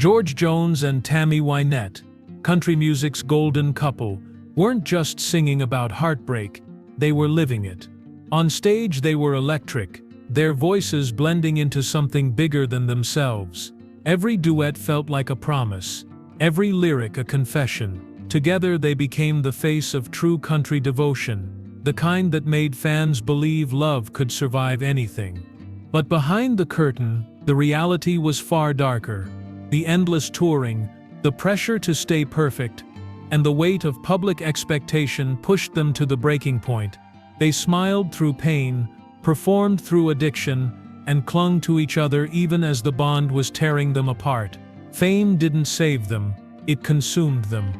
George Jones and Tammy Wynette, country music's golden couple, weren't just singing about heartbreak, they were living it. On stage they were electric, their voices blending into something bigger than themselves. Every duet felt like a promise, every lyric a confession. Together they became the face of true country devotion, the kind that made fans believe love could survive anything. But behind the curtain, the reality was far darker. The endless touring, the pressure to stay perfect, and the weight of public expectation pushed them to the breaking point. They smiled through pain, performed through addiction, and clung to each other even as the bond was tearing them apart. Fame didn't save them, it consumed them.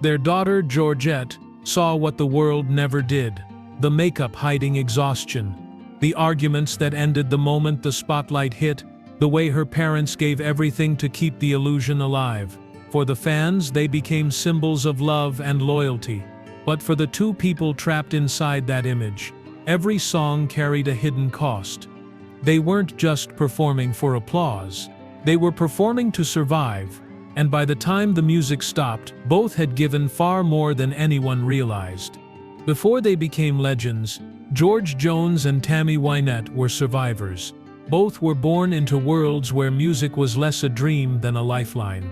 Their daughter, Georgette, saw what the world never did: the makeup hiding exhaustion, the arguments that ended the moment the spotlight hit, the way her parents gave everything to keep the illusion alive. For the fans, they became symbols of love and loyalty. But for the two people trapped inside that image, every song carried a hidden cost. They weren't just performing for applause, they were performing to survive, and by the time the music stopped, both had given far more than anyone realized. Before they became legends, George Jones and Tammy Wynette were survivors. Both were born into worlds where music was less a dream than a lifeline.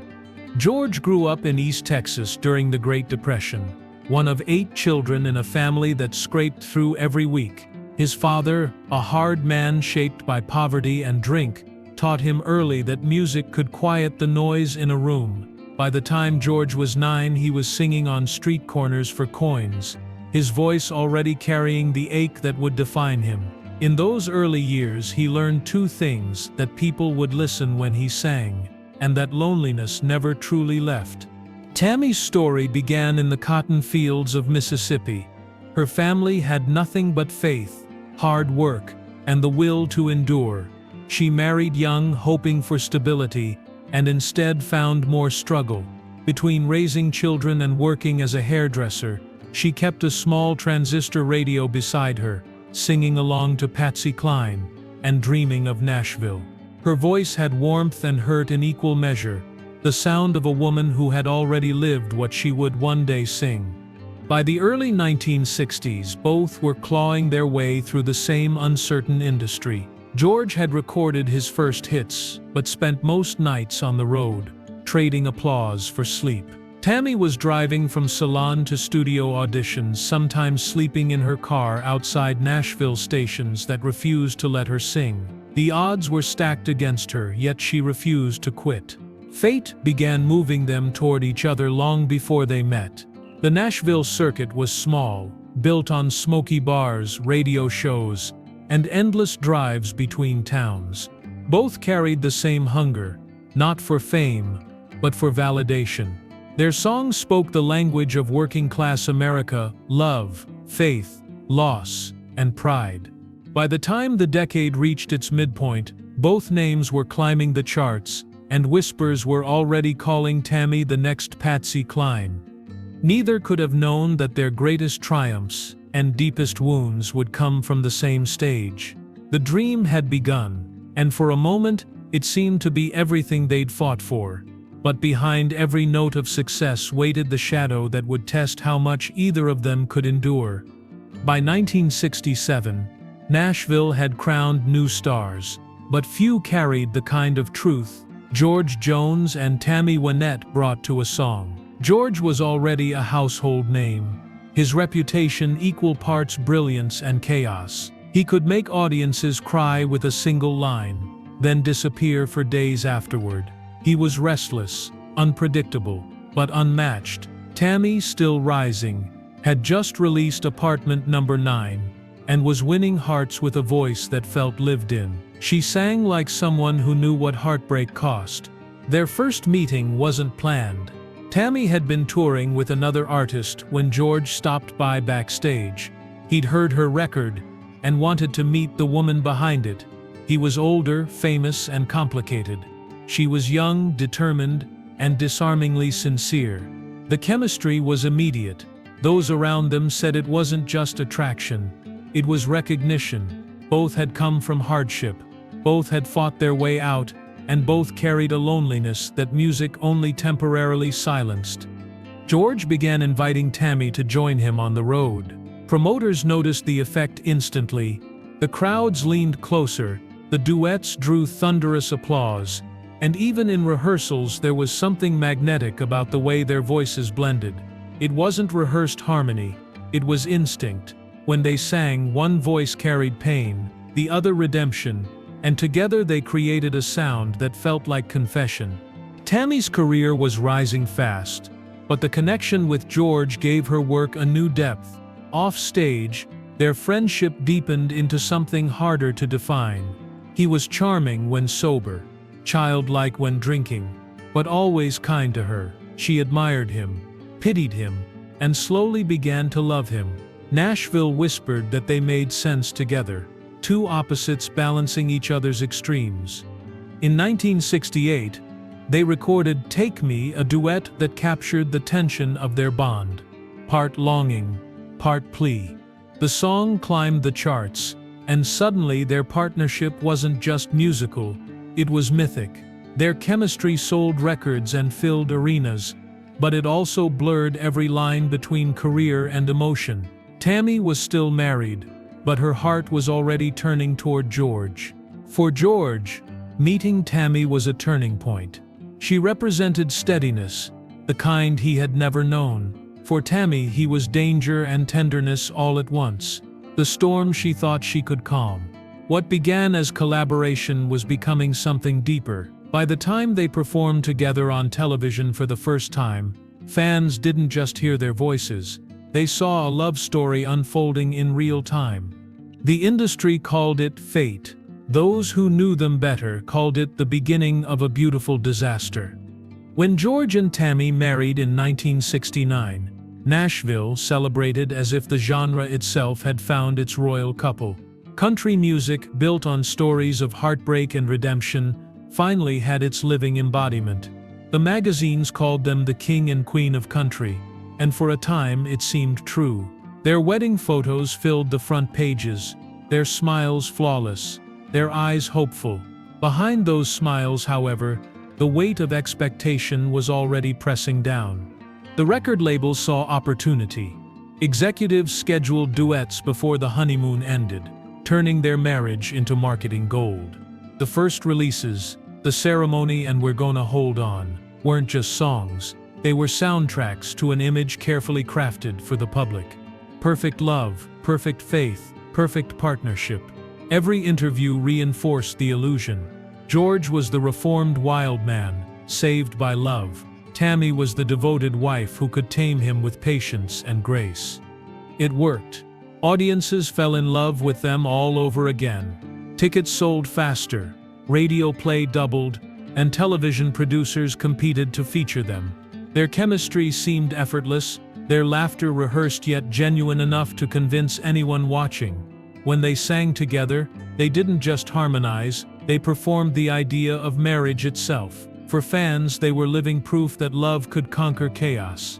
George grew up in East Texas during the Great Depression, one of 8 children in a family that scraped through every week. His father, a hard man shaped by poverty and drink, taught him early that music could quiet the noise in a room. By the time George was 9, he was singing on street corners for coins, his voice already carrying the ache that would define him. In those early years, he learned 2 things: that people would listen when he sang, and that loneliness never truly left. Tammy's story began in the cotton fields of Mississippi. Her family had nothing but faith, hard work, and the will to endure. She married young, hoping for stability, and instead found more struggle. Between raising children and working as a hairdresser, she kept a small transistor radio beside her, singing along to Patsy Cline, and dreaming of Nashville. Her voice had warmth and hurt in equal measure, the sound of a woman who had already lived what she would one day sing. By the early 1960s, both were clawing their way through the same uncertain industry. George had recorded his first hits, but spent most nights on the road, trading applause for sleep. Tammy was driving from salon to studio auditions, sometimes sleeping in her car outside Nashville stations that refused to let her sing. The odds were stacked against her, yet she refused to quit. Fate began moving them toward each other long before they met. The Nashville circuit was small, built on smoky bars, radio shows, and endless drives between towns. Both carried the same hunger, not for fame, but for validation. Their songs spoke the language of working-class America: love, faith, loss, and pride. By the time the decade reached its midpoint, both names were climbing the charts, and whispers were already calling Tammy the next Patsy Cline. Neither could have known that their greatest triumphs and deepest wounds would come from the same stage. The dream had begun, and for a moment, it seemed to be everything they'd fought for. But behind every note of success waited the shadow that would test how much either of them could endure. By 1967, Nashville had crowned new stars, but few carried the kind of truth George Jones and Tammy Wynette brought to a song. George was already a household name, his reputation equal parts brilliance and chaos. He could make audiences cry with a single line, then disappear for days afterward. He was restless, unpredictable, but unmatched. Tammy, still rising, had just released Apartment Number 9, and was winning hearts with a voice that felt lived in. She sang like someone who knew what heartbreak cost. Their first meeting wasn't planned. Tammy had been touring with another artist when George stopped by backstage. He'd heard her record and wanted to meet the woman behind it. He was older, famous, and complicated. She was young, determined, and disarmingly sincere. The chemistry was immediate. Those around them said it wasn't just attraction, it was recognition. Both had come from hardship, both had fought their way out, and both carried a loneliness that music only temporarily silenced. George began inviting Tammy to join him on the road. Promoters noticed the effect instantly. The crowds leaned closer, the duets drew thunderous applause, and even in rehearsals there was something magnetic about the way their voices blended. It wasn't rehearsed harmony, it was instinct. When they sang, one voice carried pain, the other redemption, and together they created a sound that felt like confession. Tammy's career was rising fast, but the connection with George gave her work a new depth. Off stage, their friendship deepened into something harder to define. He was charming when sober, childlike when drinking, but always kind to her. She admired him, pitied him, and slowly began to love him. Nashville whispered that they made sense together, two opposites balancing each other's extremes. In 1968, they recorded "Take Me," a duet that captured the tension of their bond. Part longing, part plea. The song climbed the charts, and suddenly their partnership wasn't just musical, it was mythic. Their chemistry sold records and filled arenas, but it also blurred every line between career and emotion. Tammy was still married, but her heart was already turning toward George. For George, meeting Tammy was a turning point. She represented steadiness, the kind he had never known. For Tammy, he was danger and tenderness all at once, the storm she thought she could calm. What began as collaboration was becoming something deeper. By the time they performed together on television for the first time, fans didn't just hear their voices, they saw a love story unfolding in real time. The industry called it fate. Those who knew them better called it the beginning of a beautiful disaster. When George and Tammy married in 1969, Nashville celebrated as if the genre itself had found its royal couple. Country music, built on stories of heartbreak and redemption, finally had its living embodiment. The magazines called them the king and queen of country, and for a time it seemed true. Their wedding photos filled the front pages, their smiles flawless, their eyes hopeful. Behind those smiles, however, the weight of expectation was already pressing down. The record labels saw opportunity. Executives scheduled duets before the honeymoon ended, turning their marriage into marketing gold. The first releases, "The Ceremony" and "We're Gonna Hold On," weren't just songs, they were soundtracks to an image carefully crafted for the public. Perfect love, perfect faith, perfect partnership. Every interview reinforced the illusion. George was the reformed wild man, saved by love. Tammy was the devoted wife who could tame him with patience and grace. It worked. Audiences fell in love with them all over again. Tickets sold faster, radio play doubled, and television producers competed to feature them. Their chemistry seemed effortless, their laughter rehearsed yet genuine enough to convince anyone watching. When they sang together, they didn't just harmonize, they performed the idea of marriage itself. For fans, they were living proof that love could conquer chaos.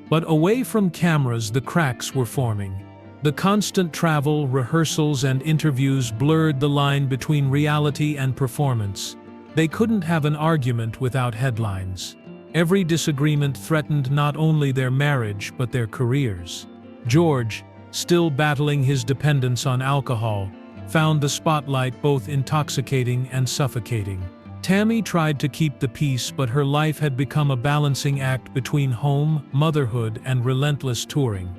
But away from cameras, the cracks were forming. The constant travel, rehearsals, and interviews blurred the line between reality and performance. They couldn't have an argument without headlines. Every disagreement threatened not only their marriage but their careers. George, still battling his dependence on alcohol, found the spotlight both intoxicating and suffocating. Tammy tried to keep the peace, but her life had become a balancing act between home, motherhood, and relentless touring.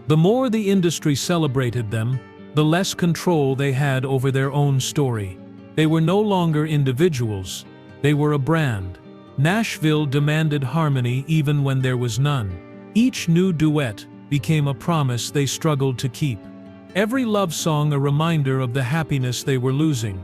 The more the industry celebrated them, the less control they had over their own story. They were no longer individuals, they were a brand. Nashville demanded harmony even when there was none. Each new duet became a promise they struggled to keep. Every love song a reminder of the happiness they were losing.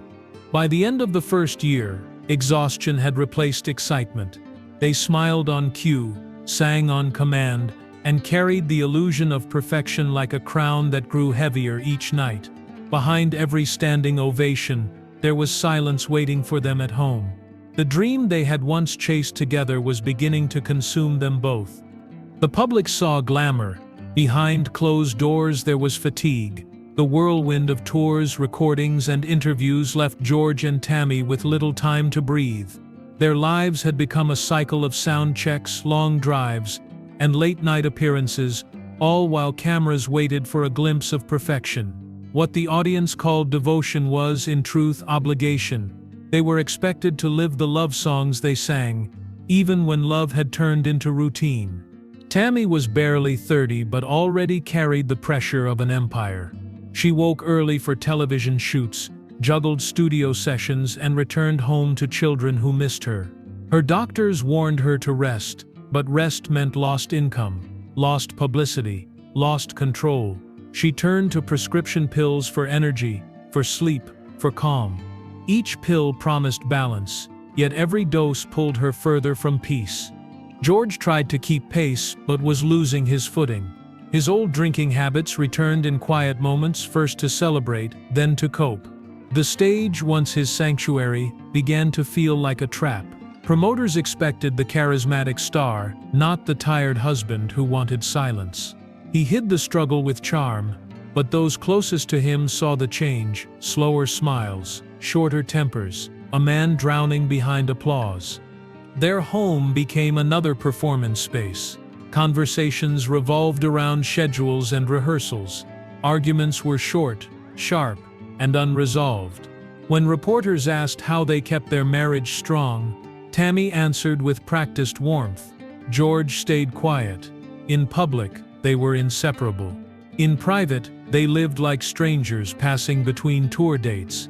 By the end of the first year, exhaustion had replaced excitement. They smiled on cue, sang on command, and carried the illusion of perfection like a crown that grew heavier each night. Behind every standing ovation, there was silence waiting for them at home. The dream they had once chased together was beginning to consume them both. The public saw glamour. Behind closed doors there was fatigue. The whirlwind of tours, recordings, and interviews left George and Tammy with little time to breathe. Their lives had become a cycle of sound checks, long drives, and late-night appearances, all while cameras waited for a glimpse of perfection. What the audience called devotion was, in truth, obligation. They were expected to live the love songs they sang, even when love had turned into routine. Tammy was barely 30 but already carried the pressure of an empire. She woke early for television shoots, juggled studio sessions, and returned home to children who missed her. Her doctors warned her to rest, but rest meant lost income, lost publicity, lost control. She turned to prescription pills for energy, for sleep, for calm. Each pill promised balance, yet every dose pulled her further from peace. George tried to keep pace, but was losing his footing. His old drinking habits returned in quiet moments, first to celebrate, then to cope. The stage, once his sanctuary, began to feel like a trap. Promoters expected the charismatic star, not the tired husband who wanted silence. He hid the struggle with charm, but those closest to him saw the change: slower smiles, shorter tempers, a man drowning behind applause. Their home became another performance space. Conversations revolved around schedules and rehearsals. Arguments were short, sharp, and unresolved. When reporters asked how they kept their marriage strong, Tammy answered with practiced warmth. George stayed quiet. In public, they were inseparable. In private, they lived like strangers passing between tour dates.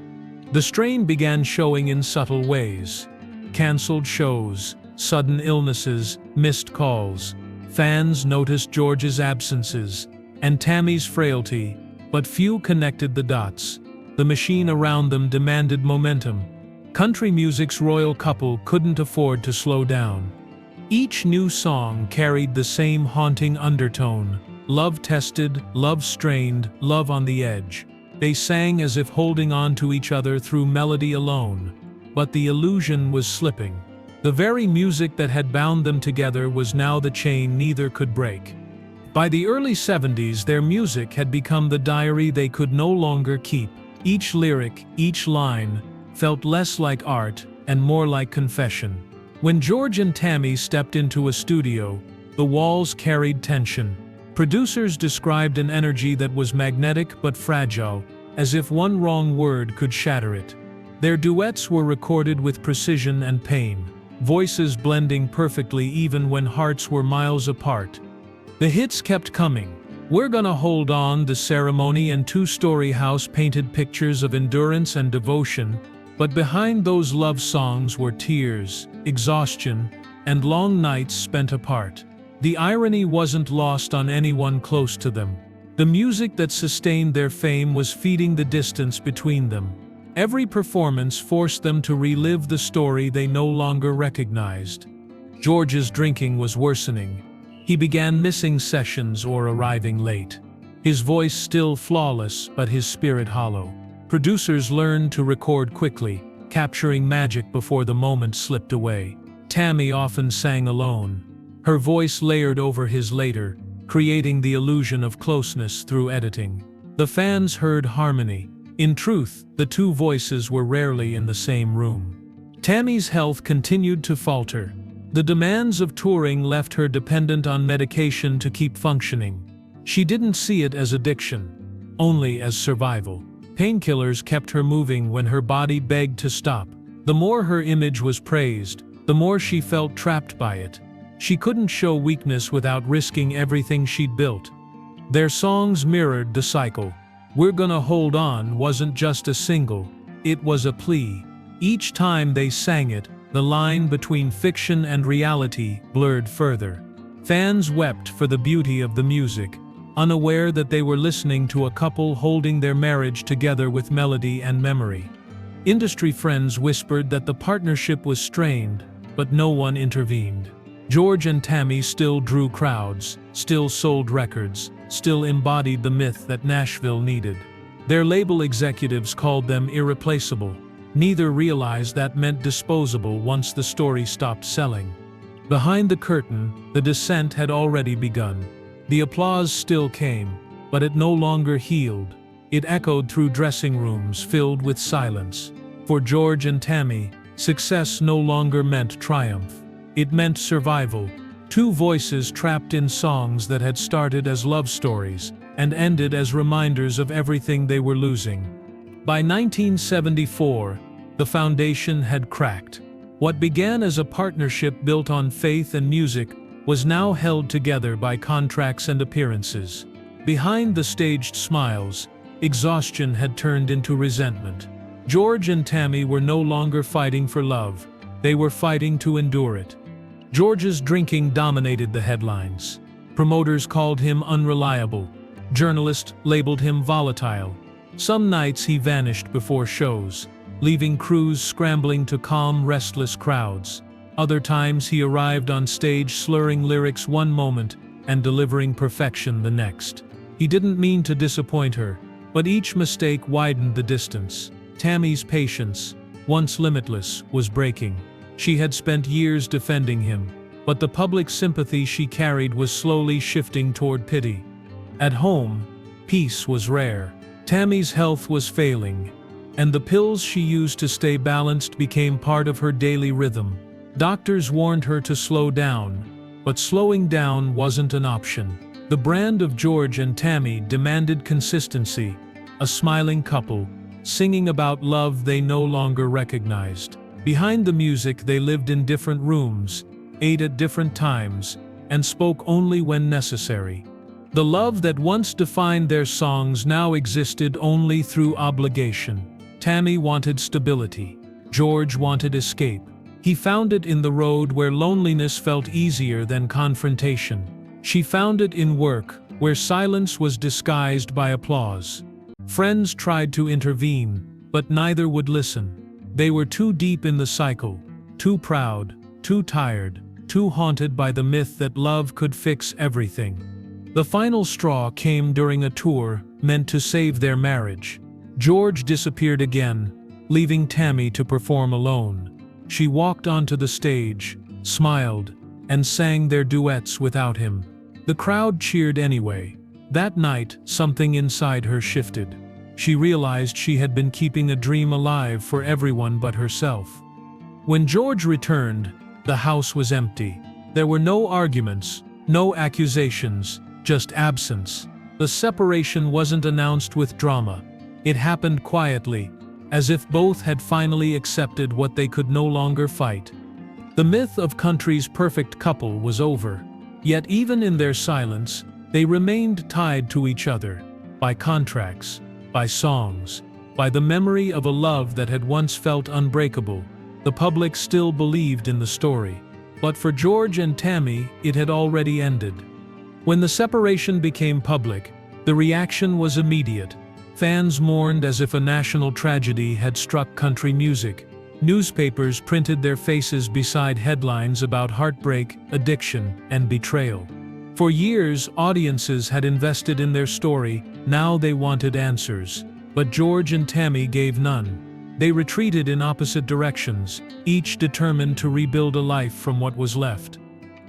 The strain began showing in subtle ways. Cancelled shows, sudden illnesses, missed calls. Fans noticed George's absences and Tammy's frailty, but few connected the dots. The machine around them demanded momentum. Country music's royal couple couldn't afford to slow down. Each new song carried the same haunting undertone: love-tested, love-strained, love on the edge. They sang as if holding on to each other through melody alone. But the illusion was slipping. The very music that had bound them together was now the chain neither could break. By the early 70s, their music had become the diary they could no longer keep. Each lyric, each line, felt less like art and more like confession. When George and Tammy stepped into a studio, the walls carried tension. Producers described an energy that was magnetic but fragile, as if one wrong word could shatter it. Their duets were recorded with precision and pain, voices blending perfectly even when hearts were miles apart. The hits kept coming. "We're Gonna Hold On," "The Ceremony," and "Two-Story House" painted pictures of endurance and devotion, but behind those love songs were tears, exhaustion, and long nights spent apart. The irony wasn't lost on anyone close to them. The music that sustained their fame was feeding the distance between them. Every performance forced them to relive the story they no longer recognized. George's drinking was worsening. He began missing sessions or arriving late. His voice still flawless, but his spirit hollow. Producers learned to record quickly, capturing magic before the moment slipped away. Tammy often sang alone. Her voice layered over his later, creating the illusion of closeness through editing. The fans heard harmony. In truth, the two voices were rarely in the same room. Tammy's health continued to falter. The demands of touring left her dependent on medication to keep functioning. She didn't see it as addiction, only as survival. Painkillers kept her moving when her body begged to stop. The more her image was praised, the more she felt trapped by it. She couldn't show weakness without risking everything she'd built. Their songs mirrored the cycle. "We're Gonna Hold On" wasn't just a single, it was a plea. Each time they sang it, the line between fiction and reality blurred further. Fans wept for the beauty of the music, unaware that they were listening to a couple holding their marriage together with melody and memory. Industry friends whispered that the partnership was strained, but no one intervened. George and Tammy still drew crowds, still sold records, still embodied the myth that Nashville needed. Their label executives called them irreplaceable. Neither realized that meant disposable once the story stopped selling. Behind the curtain, the descent had already begun. The applause still came, but it no longer healed. It echoed through dressing rooms filled with silence. For George and Tammy, success no longer meant triumph. It meant survival. Two voices trapped in songs that had started as love stories and ended as reminders of everything they were losing. By 1974, the foundation had cracked. What began as a partnership built on faith and music was now held together by contracts and appearances. Behind the staged smiles, exhaustion had turned into resentment. George and Tammy were no longer fighting for love. They were fighting to endure it. George's drinking dominated the headlines. Promoters called him unreliable. Journalists labeled him volatile. Some nights he vanished before shows, leaving crews scrambling to calm restless crowds. Other times he arrived on stage slurring lyrics one moment and delivering perfection the next. He didn't mean to disappoint her, but each mistake widened the distance. Tammy's patience, once limitless, was breaking. She had spent years defending him, but the public sympathy she carried was slowly shifting toward pity. At home, peace was rare. Tammy's health was failing, and the pills she used to stay balanced became part of her daily rhythm. Doctors warned her to slow down, but slowing down wasn't an option. The brand of George and Tammy demanded consistency, a smiling couple, singing about love they no longer recognized. Behind the music, they lived in different rooms, ate at different times, and spoke only when necessary. The love that once defined their songs now existed only through obligation. Tammy wanted stability. George wanted escape. He found it in the road where loneliness felt easier than confrontation. She found it in work, where silence was disguised by applause. Friends tried to intervene, but neither would listen. They were too deep in the cycle, too proud, too tired, too haunted by the myth that love could fix everything. The final straw came during a tour meant to save their marriage. George disappeared again, leaving Tammy to perform alone. She walked onto the stage, smiled, and sang their duets without him. The crowd cheered anyway. That night, something inside her shifted. She realized she had been keeping a dream alive for everyone but herself. When George returned, the house was empty. There were no arguments, no accusations, just absence. The separation wasn't announced with drama. It happened quietly, as if both had finally accepted what they could no longer fight. The myth of country's perfect couple was over. Yet even in their silence, they remained tied to each other, by contracts, by songs, by the memory of a love that had once felt unbreakable. The public still believed in the story. But for George and Tammy, it had already ended. When the separation became public, the reaction was immediate. Fans mourned as if a national tragedy had struck country music. Newspapers printed their faces beside headlines about heartbreak, addiction, and betrayal. For years, audiences had invested in their story. Now they wanted answers. But George and Tammy gave none. They retreated in opposite directions, each determined to rebuild a life from what was left.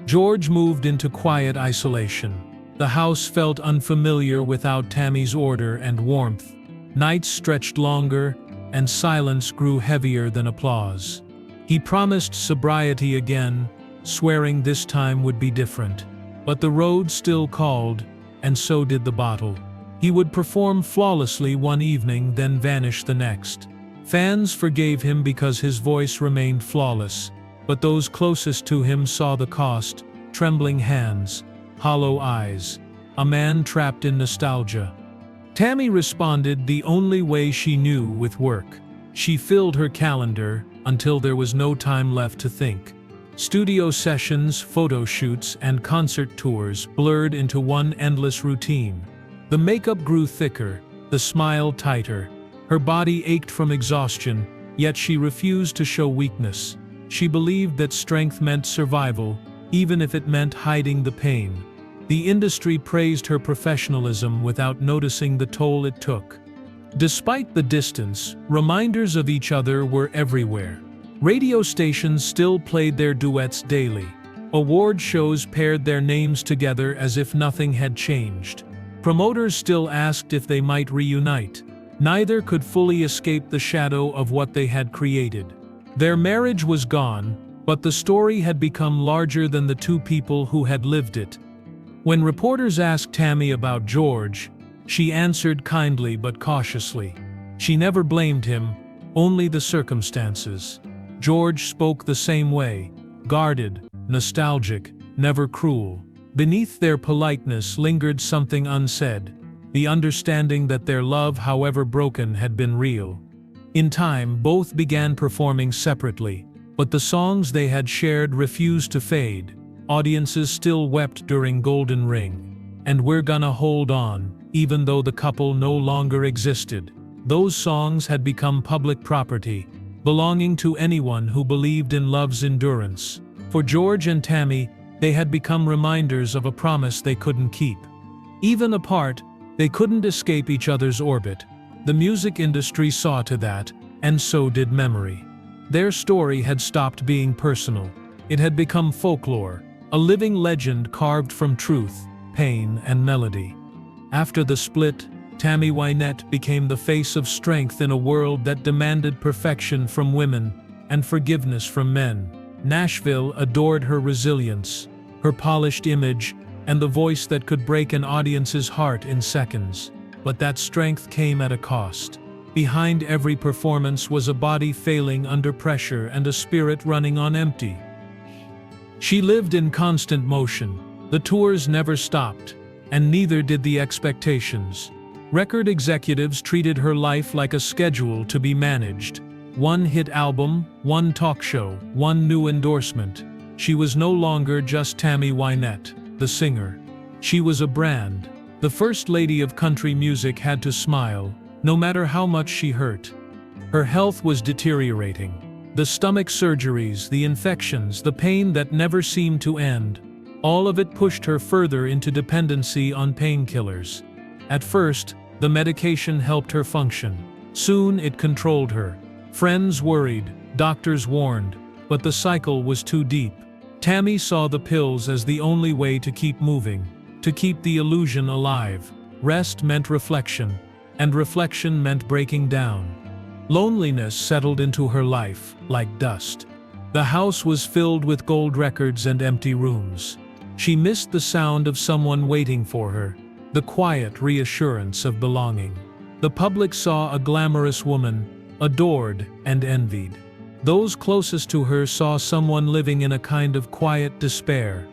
George moved into quiet isolation. The house felt unfamiliar without Tammy's order and warmth. Nights stretched longer, and silence grew heavier than applause. He promised sobriety again, swearing this time would be different. But the road still called, and so did the bottle. He would perform flawlessly one evening, then vanish the next. Fans forgave him because his voice remained flawless, but those closest to him saw the cost: trembling hands, hollow eyes, a man trapped in nostalgia. Tammy responded the only way she knew, with work. She filled her calendar until there was no time left to think. Studio sessions, photo shoots, and concert tours blurred into one endless routine. The makeup grew thicker, the smile tighter. Her body ached from exhaustion, yet she refused to show weakness. She believed that strength meant survival, even if it meant hiding the pain. The industry praised her professionalism without noticing the toll it took. Despite the distance, reminders of each other were everywhere. Radio stations still played their duets daily. Award shows paired their names together as if nothing had changed. Promoters still asked if they might reunite. Neither could fully escape the shadow of what they had created. Their marriage was gone, but the story had become larger than the two people who had lived it. When reporters asked Tammy about George, she answered kindly but cautiously. She never blamed him, only the circumstances. George spoke the same way, guarded, nostalgic, never cruel. Beneath their politeness lingered something unsaid, the understanding that their love, however broken, had been real. In time, both began performing separately, but the songs they had shared refused to fade. Audiences still wept during Golden Ring. And We're Gonna Hold On, even though the couple no longer existed. Those songs had become public property, belonging to anyone who believed in love's endurance. For George and Tammy, they had become reminders of a promise they couldn't keep. Even apart, they couldn't escape each other's orbit. The music industry saw to that, and so did memory. Their story had stopped being personal. It had become folklore, a living legend carved from truth, pain, and melody. After the split, Tammy Wynette became the face of strength in a world that demanded perfection from women and forgiveness from men. Nashville adored her resilience, her polished image, and the voice that could break an audience's heart in seconds. But that strength came at a cost. Behind every performance was a body failing under pressure and a spirit running on empty. She lived in constant motion. The tours never stopped, and neither did the expectations. Record executives treated her life like a schedule to be managed. One hit album, one talk show, one new endorsement. She was no longer just Tammy Wynette, the singer. She was a brand. The first lady of country music had to smile, no matter how much she hurt. Her health was deteriorating. The stomach surgeries, the infections, the pain that never seemed to end. All of it pushed her further into dependency on painkillers. At first, the medication helped her function. Soon it controlled her. Friends worried, doctors warned, but the cycle was too deep. Tammy saw the pills as the only way to keep moving, to keep the illusion alive. Rest meant reflection, and reflection meant breaking down. Loneliness settled into her life, like dust. The house was filled with gold records and empty rooms. She missed the sound of someone waiting for her, the quiet reassurance of belonging. The public saw a glamorous woman, adored and envied. Those closest to her saw someone living in a kind of quiet despair.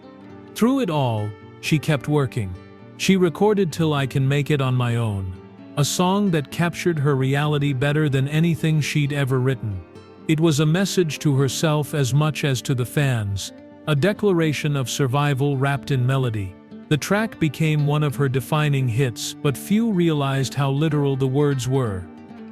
Through it all, she kept working. She recorded Till I Can Make It on My Own, a song that captured her reality better than anything she'd ever written. It was a message to herself as much as to the fans, a declaration of survival wrapped in melody. The track became one of her defining hits, but few realized how literal the words were.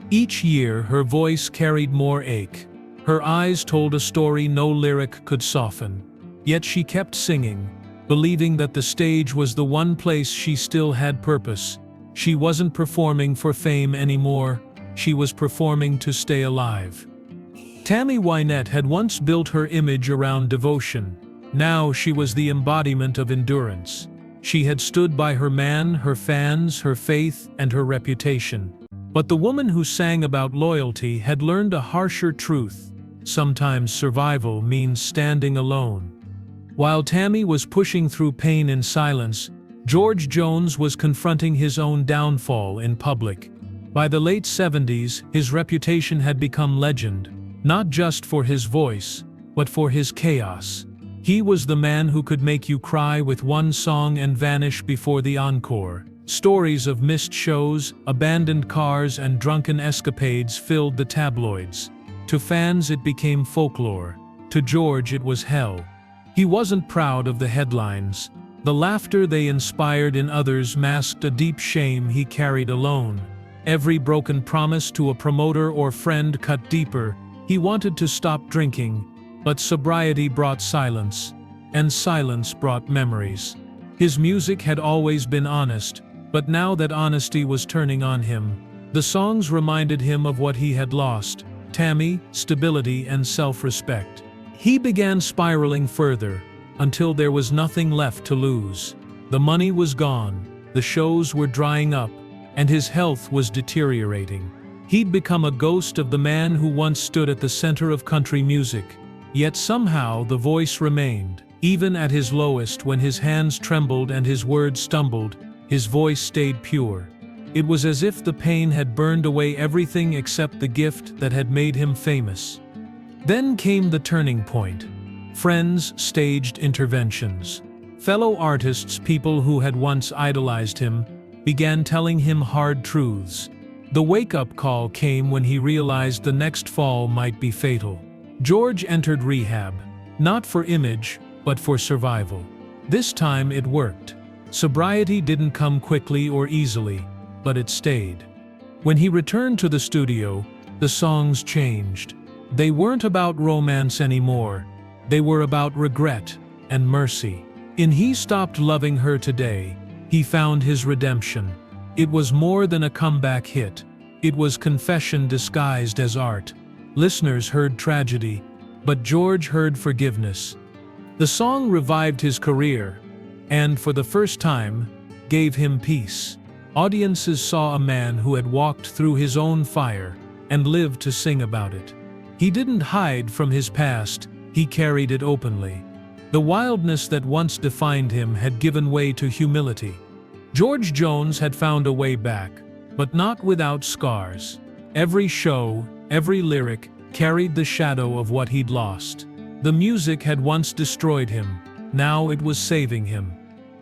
Each year, her voice carried more ache. Her eyes told a story no lyric could soften. Yet she kept singing, believing that the stage was the one place she still had purpose. She wasn't performing for fame anymore, she was performing to stay alive. Tammy Wynette had once built her image around devotion. Now she was the embodiment of endurance. She had stood by her man, her fans, her faith, and her reputation. But the woman who sang about loyalty had learned a harsher truth. Sometimes survival means standing alone. While Tammy was pushing through pain in silence, George Jones was confronting his own downfall in public. By the late 70s, his reputation had become legend, not just for his voice, but for his chaos. He was the man who could make you cry with one song and vanish before the encore. Stories of missed shows, abandoned cars, and drunken escapades filled the tabloids. To fans it became folklore. To George it was hell. He wasn't proud of the headlines. The laughter they inspired in others masked a deep shame he carried alone. Every broken promise to a promoter or friend cut deeper. He wanted to stop drinking, but sobriety brought silence, and silence brought memories. His music had always been honest, but now that honesty was turning on him, the songs reminded him of what he had lost: Tammy, stability, and self-respect. He began spiraling further, until there was nothing left to lose. The money was gone, the shows were drying up, and his health was deteriorating. He'd become a ghost of the man who once stood at the center of country music. Yet somehow the voice remained. Even at his lowest, when his hands trembled and his words stumbled, his voice stayed pure. It was as if the pain had burned away everything except the gift that had made him famous. Then came the turning point. Friends staged interventions. Fellow artists, people who had once idolized him, began telling him hard truths. The wake-up call came when he realized the next fall might be fatal. George entered rehab, not for image, but for survival. This time it worked. Sobriety didn't come quickly or easily, but it stayed. When he returned to the studio, the songs changed. They weren't about romance anymore. They were about regret and mercy. In He Stopped Loving Her Today, he found his redemption. It was more than a comeback hit. It was confession disguised as art. Listeners heard tragedy, but George heard forgiveness. The song revived his career, and for the first time, gave him peace. Audiences saw a man who had walked through his own fire and lived to sing about it. He didn't hide from his past, he carried it openly. The wildness that once defined him had given way to humility. George Jones had found a way back, but not without scars. Every show, every lyric, carried the shadow of what he'd lost. The music had once destroyed him, now it was saving him.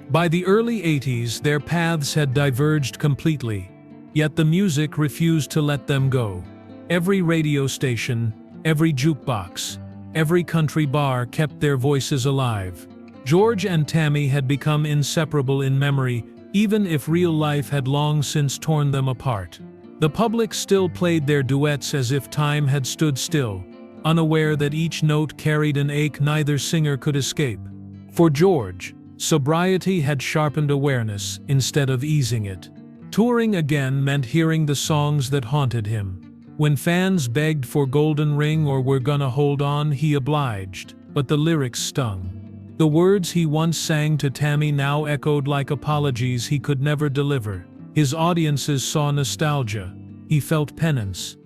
By the early 80s, their paths had diverged completely, yet the music refused to let them go. Every radio station, every jukebox, every country bar kept their voices alive. George and Tammy had become inseparable in memory, even if real life had long since torn them apart. The public still played their duets as if time had stood still, unaware that each note carried an ache neither singer could escape. For George, sobriety had sharpened awareness instead of easing it. Touring again meant hearing the songs that haunted him. When fans begged for Golden Ring or We're Gonna Hold On, he obliged, but the lyrics stung. The words he once sang to Tammy now echoed like apologies he could never deliver. His audiences saw nostalgia. He felt penance.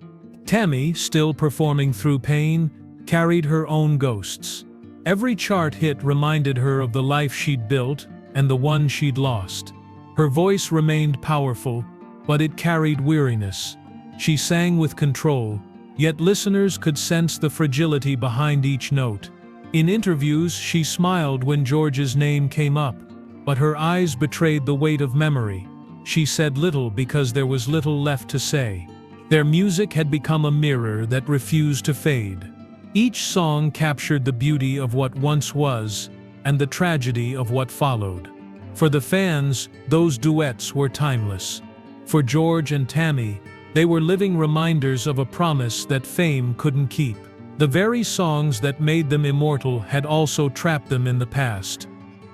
Tammy, still performing through pain, carried her own ghosts. Every chart hit reminded her of the life she'd built and the one she'd lost. Her voice remained powerful, but it carried weariness. She sang with control, yet listeners could sense the fragility behind each note. In interviews, she smiled when George's name came up, but her eyes betrayed the weight of memory. She said little because there was little left to say. Their music had become a mirror that refused to fade. Each song captured the beauty of what once was, and the tragedy of what followed. For the fans, those duets were timeless. For George and Tammy, they were living reminders of a promise that fame couldn't keep. The very songs that made them immortal had also trapped them in the past.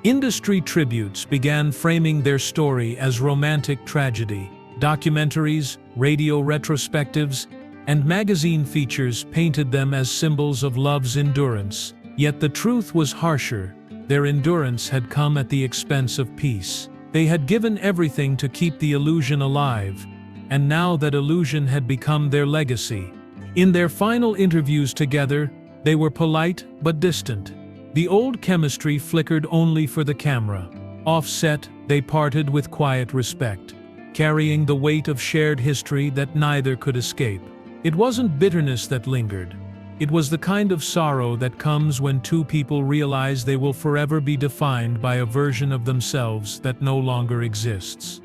Industry tributes began framing their story as romantic tragedy. Documentaries, radio retrospectives, and magazine features painted them as symbols of love's endurance. Yet the truth was harsher. Their endurance had come at the expense of peace. They had given everything to keep the illusion alive, and now that illusion had become their legacy. In their final interviews together, they were polite but distant. The old chemistry flickered only for the camera. Offset, they parted with quiet respect, carrying the weight of shared history that neither could escape. It wasn't bitterness that lingered. It was the kind of sorrow that comes when two people realize they will forever be defined by a version of themselves that no longer exists.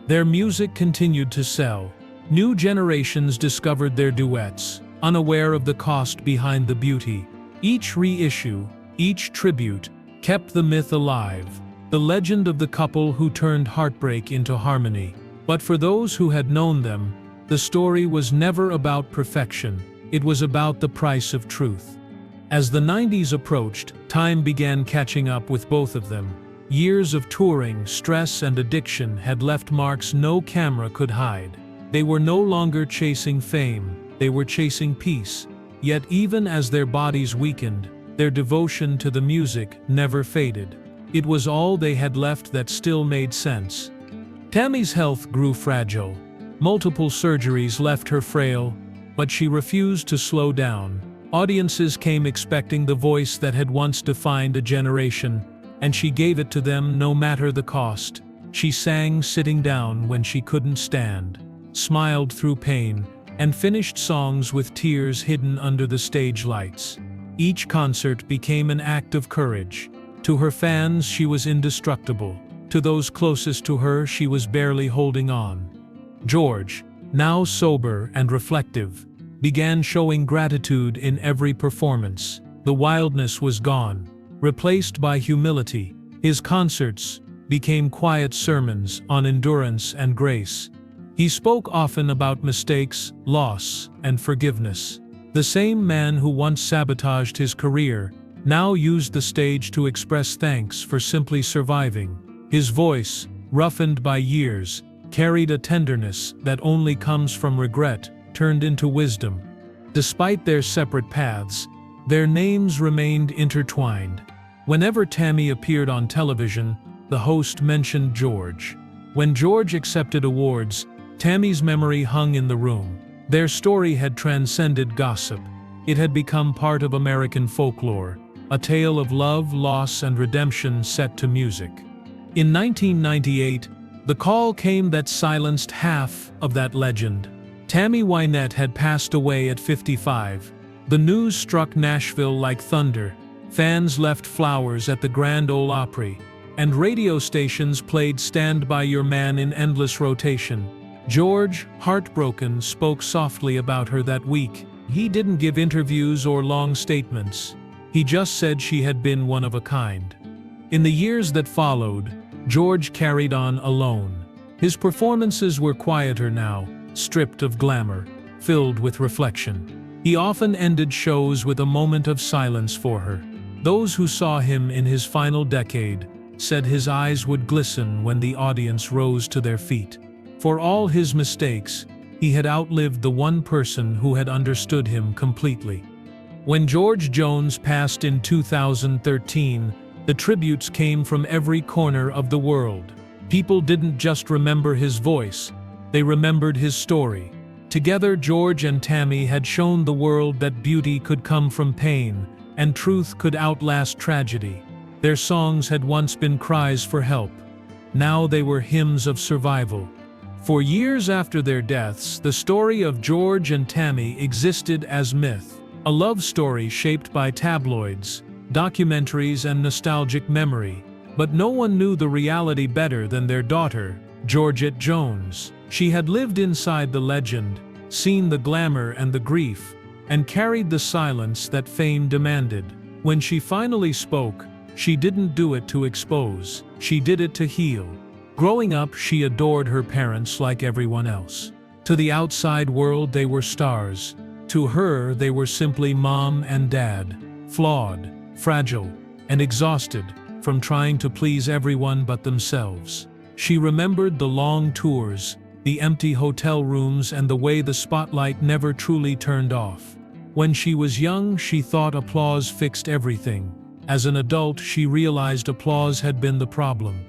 Their music continued to sell. New generations discovered their duets, unaware of the cost behind the beauty. Each reissue, each tribute, kept the myth alive, the legend of the couple who turned heartbreak into harmony. But for those who had known them, the story was never about perfection. It was about the price of truth. As the 90s approached, time began catching up with both of them. Years of touring, stress, and addiction had left marks no camera could hide. They were no longer chasing fame, they were chasing peace. Yet even as their bodies weakened, their devotion to the music never faded. It was all they had left that still made sense. Tammy's health grew fragile. Multiple surgeries left her frail, but she refused to slow down. Audiences came expecting the voice that had once defined a generation, and she gave it to them no matter the cost. She sang sitting down when she couldn't stand, smiled through pain, and finished songs with tears hidden under the stage lights. Each concert became an act of courage. To her fans, she was indestructible. To those closest to her, she was barely holding on. George, now sober and reflective, began showing gratitude in every performance. The wildness was gone, replaced by humility. His concerts became quiet sermons on endurance and grace. He spoke often about mistakes, loss, and forgiveness. The same man who once sabotaged his career now used the stage to express thanks for simply surviving. His voice, roughened by years, carried a tenderness that only comes from regret, turned into wisdom. Despite their separate paths, their names remained intertwined. Whenever Tammy appeared on television, the host mentioned George. When George accepted awards, Tammy's memory hung in the room. Their story had transcended gossip. It had become part of American folklore, a tale of love, loss, and redemption set to music. In 1998, the call came that silenced half of that legend. Tammy Wynette had passed away at 55. The news struck Nashville like thunder. Fans left flowers at the Grand Ole Opry, and radio stations played Stand By Your Man in endless rotation. George, heartbroken, spoke softly about her that week. He didn't give interviews or long statements. He just said she had been one of a kind. In the years that followed, George carried on alone. His performances were quieter now, stripped of glamour, filled with reflection. He often ended shows with a moment of silence for her. Those who saw him in his final decade said his eyes would glisten when the audience rose to their feet. For all his mistakes, he had outlived the one person who had understood him completely. When George Jones passed in 2013, the tributes came from every corner of the world. People didn't just remember his voice, they remembered his story. Together, George and Tammy had shown the world that beauty could come from pain, and truth could outlast tragedy. Their songs had once been cries for help. Now they were hymns of survival. For years after their deaths, the story of George and Tammy existed as myth, a love story shaped by tabloids, documentaries, and nostalgic memory. But no one knew the reality better than their daughter, Georgette Jones. She had lived inside the legend, seen the glamour and the grief, and carried the silence that fame demanded. When she finally spoke, she didn't do it to expose, she did it to heal. Growing up, she adored her parents like everyone else. To the outside world, they were stars. To her, they were simply mom and dad, flawed, fragile, and exhausted from trying to please everyone but themselves. She remembered the long tours, the empty hotel rooms, and the way the spotlight never truly turned off. When she was young, she thought applause fixed everything. As an adult, she realized applause had been the problem.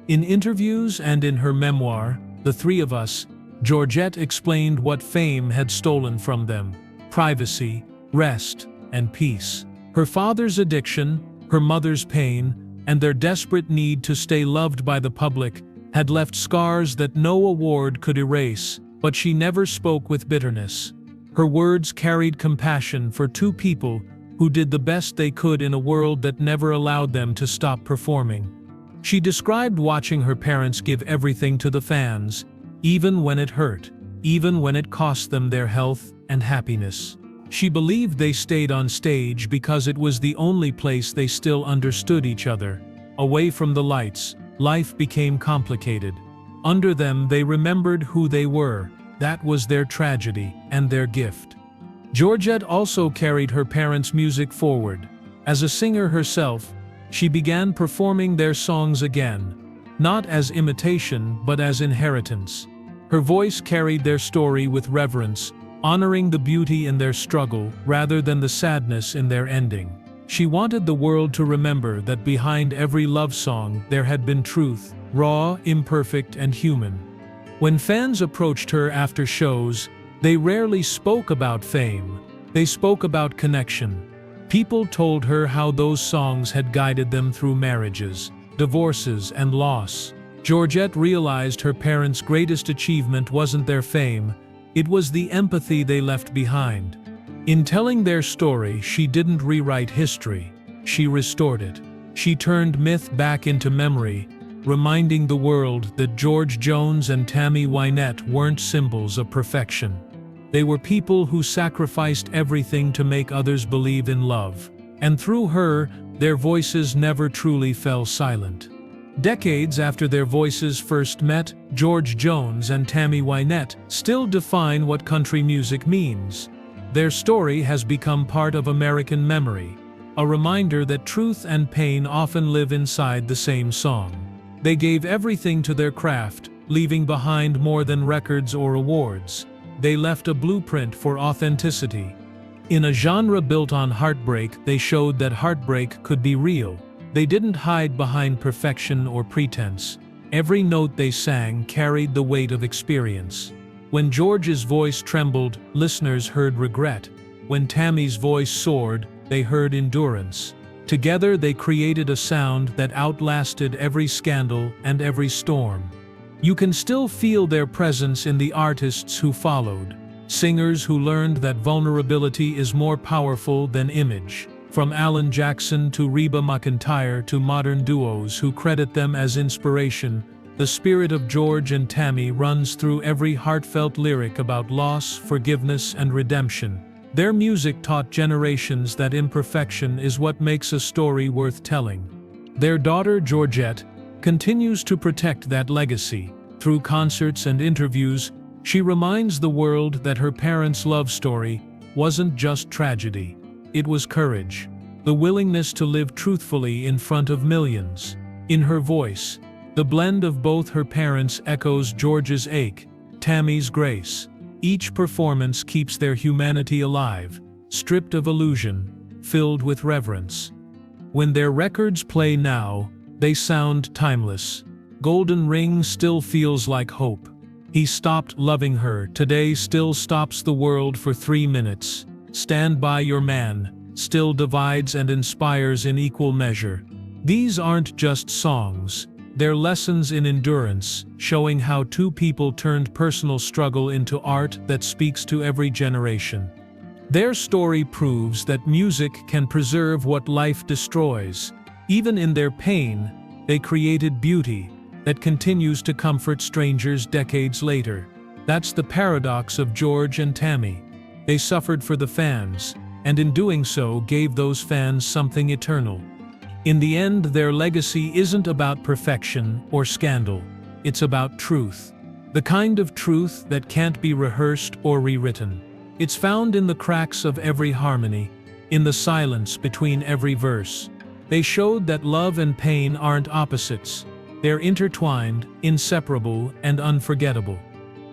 In interviews and in her memoir, The Three of Us, Georgette explained what fame had stolen from them: privacy, rest, and peace. Her father's addiction, her mother's pain, and their desperate need to stay loved by the public had left scars that no award could erase, but she never spoke with bitterness. Her words carried compassion for two people who did the best they could in a world that never allowed them to stop performing. She described watching her parents give everything to the fans, even when it hurt, even when it cost them their health and happiness. She believed they stayed on stage because it was the only place they still understood each other. Away from the lights, life became complicated. Under them, they remembered who they were. That was their tragedy and their gift. Georgette also carried her parents' music forward. As a singer herself, she began performing their songs again, not as imitation but as inheritance. Her voice carried their story with reverence, honoring the beauty in their struggle rather than the sadness in their ending. She wanted the world to remember that behind every love song there had been truth, raw, imperfect, and human. When fans approached her after shows, they rarely spoke about fame. They spoke about connection. People told her how those songs had guided them through marriages, divorces, and loss. Georgette realized her parents' greatest achievement wasn't their fame, it was the empathy they left behind. In telling their story, she didn't rewrite history, she restored it. She turned myth back into memory, reminding the world that Georgette Jones and Tammy Wynette weren't symbols of perfection. They were people who sacrificed everything to make others believe in love. And through her, their voices never truly fell silent. Decades after their voices first met, Georgette Jones and Tammy Wynette still define what country music means. Their story has become part of American memory, a reminder that truth and pain often live inside the same song. They gave everything to their craft, leaving behind more than records or awards. They left a blueprint for authenticity. In a genre built on heartbreak, they showed that heartbreak could be real. They didn't hide behind perfection or pretense. Every note they sang carried the weight of experience. When George's voice trembled, listeners heard regret. When Tammy's voice soared, they heard endurance. Together they created a sound that outlasted every scandal and every storm. You can still feel their presence in the artists who followed. Singers who learned that vulnerability is more powerful than image. From Alan Jackson to Reba McEntire to modern duos who credit them as inspiration, the spirit of George and Tammy runs through every heartfelt lyric about loss, forgiveness, and redemption. Their music taught generations that imperfection is what makes a story worth telling. Their daughter Georgette continues to protect that legacy. Through concerts and interviews, she reminds the world that her parents' love story wasn't just tragedy. It was courage, the willingness to live truthfully in front of millions. In her voice, the blend of both her parents echoes George's ache, Tammy's grace. Each performance keeps their humanity alive, stripped of illusion, filled with reverence. When their records play now, they sound timeless. Golden Ring still feels like hope. He Stopped Loving Her Today still stops the world for 3 minutes. Stand By Your Man still divides and inspires in equal measure. These aren't just songs, they're lessons in endurance, showing how two people turned personal struggle into art that speaks to every generation. Their story proves that music can preserve what life destroys. Even in their pain, they created beauty that continues to comfort strangers decades later. That's the paradox of George and Tammy. They suffered for the fans, and in doing so gave those fans something eternal. In the end, their legacy isn't about perfection or scandal. It's about truth. The kind of truth that can't be rehearsed or rewritten. It's found in the cracks of every harmony, in the silence between every verse. They showed that love and pain aren't opposites. They're intertwined, inseparable, and unforgettable.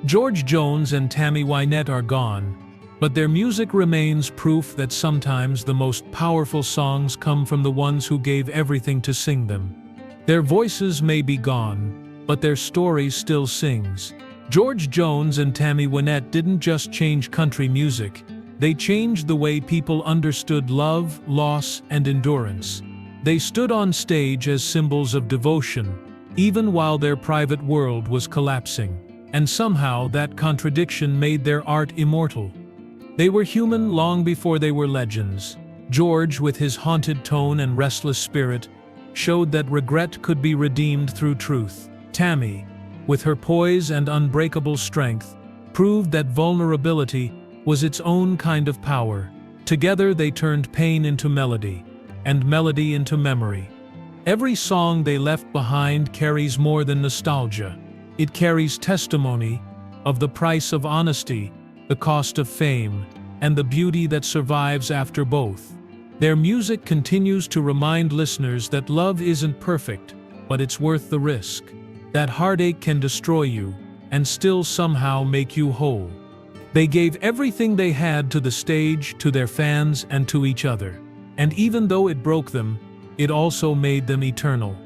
Georgette Jones and Tammy Wynette are gone, but their music remains proof that sometimes the most powerful songs come from the ones who gave everything to sing them. Their voices may be gone, but their story still sings. Georgette Jones and Tammy Wynette didn't just change country music, they changed the way people understood love, loss, and endurance. They stood on stage as symbols of devotion, even while their private world was collapsing. And somehow that contradiction made their art immortal. They were human long before they were legends. George, with his haunted tone and restless spirit, showed that regret could be redeemed through truth. Tammy, with her poise and unbreakable strength, proved that vulnerability was its own kind of power. Together they turned pain into melody, and melody into memory. Every song they left behind carries more than nostalgia. It carries testimony of the price of honesty, the cost of fame, and the beauty that survives after both. Their music continues to remind listeners that love isn't perfect, but it's worth the risk. That heartache can destroy you, and still somehow make you whole. They gave everything they had to the stage, to their fans, and to each other. And even though it broke them, it also made them eternal.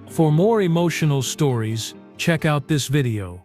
For more emotional stories, check out this video.